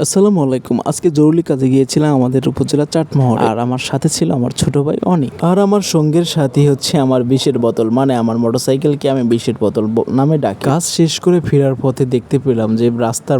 আসসালামু আলাইকুম। আজকে জরুরি কাজে গিয়েছিলাম আমাদের উপজেলা চাটমোহর, আর আমার সাথে ছিল আমার ছোট ভাই অনিক, আর আমার সঙ্গের সাথী হচ্ছে আমার বিষের বোতল, মানে আমার মোটরসাইকেলকে আমি বিষের বোতল নামে ডাকি। কাজ শেষ করে ফেরার পথে দেখতে পেলাম যে রাস্তার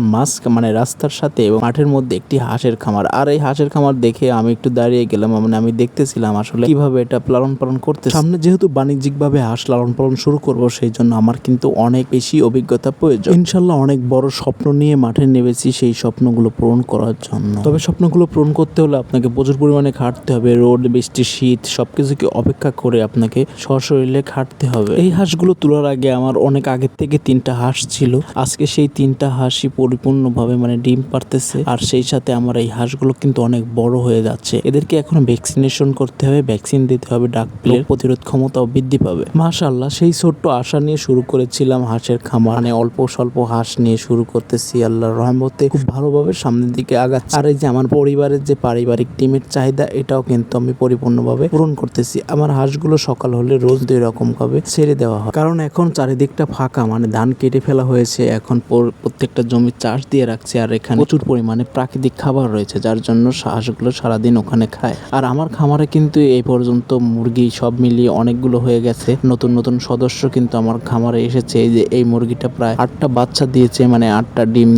মানে রাস্তার সাথে এবং মাঠের মধ্যে একটি হাঁসের খামার, আর এই হাঁসের খামার দেখে আমি একটু দাঁড়িয়ে গেলাম। মানে আমি দেখতেছিলাম আসলে কিভাবে এটা লালন পালন করতে। সামনে যেহেতু বাণিজ্যিকভাবে হাঁস লালন পালন শুরু করব, সেই জন্য আমার কিন্তু অনেক বেশি অভিজ্ঞতা প্রয়োজন। ইনশাল্লাহ অনেক বড় স্বপ্ন নিয়ে মাঠে নেমেছি সেই স্বপ্নগুলো পূরণ করার জন্য। তবে স্বপ্নগুলো পূরণ করতে হলে আপনাকে প্রচুর পরিমাণে খাটতে হবে। রোদ, বৃষ্টি, শীত সবকিছুকে অপেক্ষা করে আপনাকে সশরীরে খাটতে হবে। এই হাঁসগুলো তোলার আগে আমার অনেক আগের থেকে 3টা হাঁস ছিল। আজকে সেই 3টা হাঁসই পরিপূর্ণভাবে মানে ডিম পারতেছে, আর সেই সাথে আমার এই হাঁসগুলো কিন্তু অনেক বড় হয়ে যাচ্ছে। এদেরকে এখন ভ্যাকসিনেশন করতে হবে, ভ্যাকসিন দিতে হবে, ডাক পেলে প্রতিরোধ ক্ষমতাও বৃদ্ধি পাবে। মাশাআল্লাহ, সেই ছোট্ট আশা নিয়ে শুরু করেছিলাম হাঁসের খামার, মানে অল্প স্বল্প হাঁস নিয়ে শুরু করতেছি। আল্লাহর রহমতে খুব ভালোভাবে সামনের দিকে আগাচ্ছে। আর এই যে আমার পরিবারের যে পারিবারিক ডিমের চাহিদা, এটাও কিন্তু আমি পরিপূর্ণভাবে পূরণ করতেছি। আমার হাঁসগুলো সকাল হলে রোজ 2 রকম ভাবে ছেড়ে দেওয়া হয়, কারণ এখন চারিদিকটা ফাঁকা, মানে ধান কেটে ফেলা হয়েছে। এখন প্রত্যেকটা জমি চাষ দিয়ে রাখছে, আর এখানে প্রচুর পরিমাণে প্রাকৃতিক খাবার রয়েছে, যার জন্য হাঁসগুলো সারাদিন ওখানে খায়। আর আমার খামারে কিন্তু এই পর্যন্ত মুরগি সব মিলিয়ে অনেকগুলো হয়ে গেছে। নতুন নতুন সদস্য কিন্তু আমার খামারে এসেছে। এই যে এই মুরগিটা প্রায় 8টা বাচ্চা দিয়েছে, মানে 8টা ডিম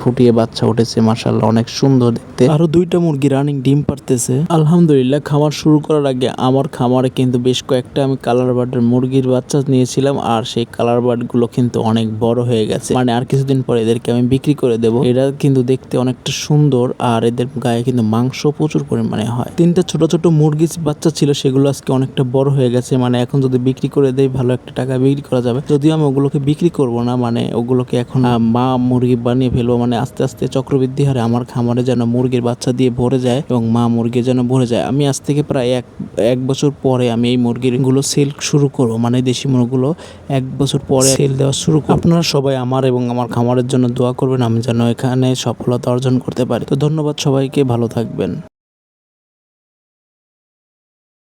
ফুটিয়ে বাচ্চা উঠেছে। মাশাআল্লাহ, অনেক সুন্দর দেখতে। আরো 2টা মুরগি রানিং ডিম পারতেছে। আলহামদুলিল্লাহ, খামার শুরু করার আগে আমার খামারে কিন্তু বেশ কয়েকটা আমি কালার বার্ডের মুরগির বাচ্চা নিয়েছিলাম, আর সেই কালার বার্ড গুলো কিন্তু অনেক বড় হয়ে গেছে। মানে আর কিছুদিন পরে এদেরকে আমি বিক্রি করে দেবো। এরা কিন্তু দেখতে অনেকটা সুন্দর, আর এদের গায়ে কিন্তু মাংস প্রচুর পরিমাণে হয়। 3টা ছোট ছোট মুরগির বাচ্চা ছিল, সেগুলো আজকে অনেকটা বড় হয়ে গেছে। মানে এখন যদি বিক্রি করে দেয় ভালো একটা টাকা বিক্রি করা যাবে। যদিও আমি ওগুলোকে বিক্রি করব না, মানে ওগুলোকে এখন মা মুরগি বানিয়ে ফেলবো। মানে আস্তে আস্তে চক্রবৃদ্ধি হারে আমার খামারে যেন মুরগির বাচ্চা দিয়ে ভরে যায় এবং মা মুরগি যেন ভরে যায়। আমি আজ থেকে প্রায় এক বছর পরে আমি এই মুরগিগুলো সেল শুরু করবো, মানে দেশি মুরগিগুলো 1 বছর পরে সেল দেওয়া শুরু করবো। আপনারা সবাই আমার এবং আমার খামারের জন্য দোয়া করবেন, আমি যেন এখানে সফলতা অর্জন করতে পারি। তো ধন্যবাদ সবাইকে, ভালো থাকবেন।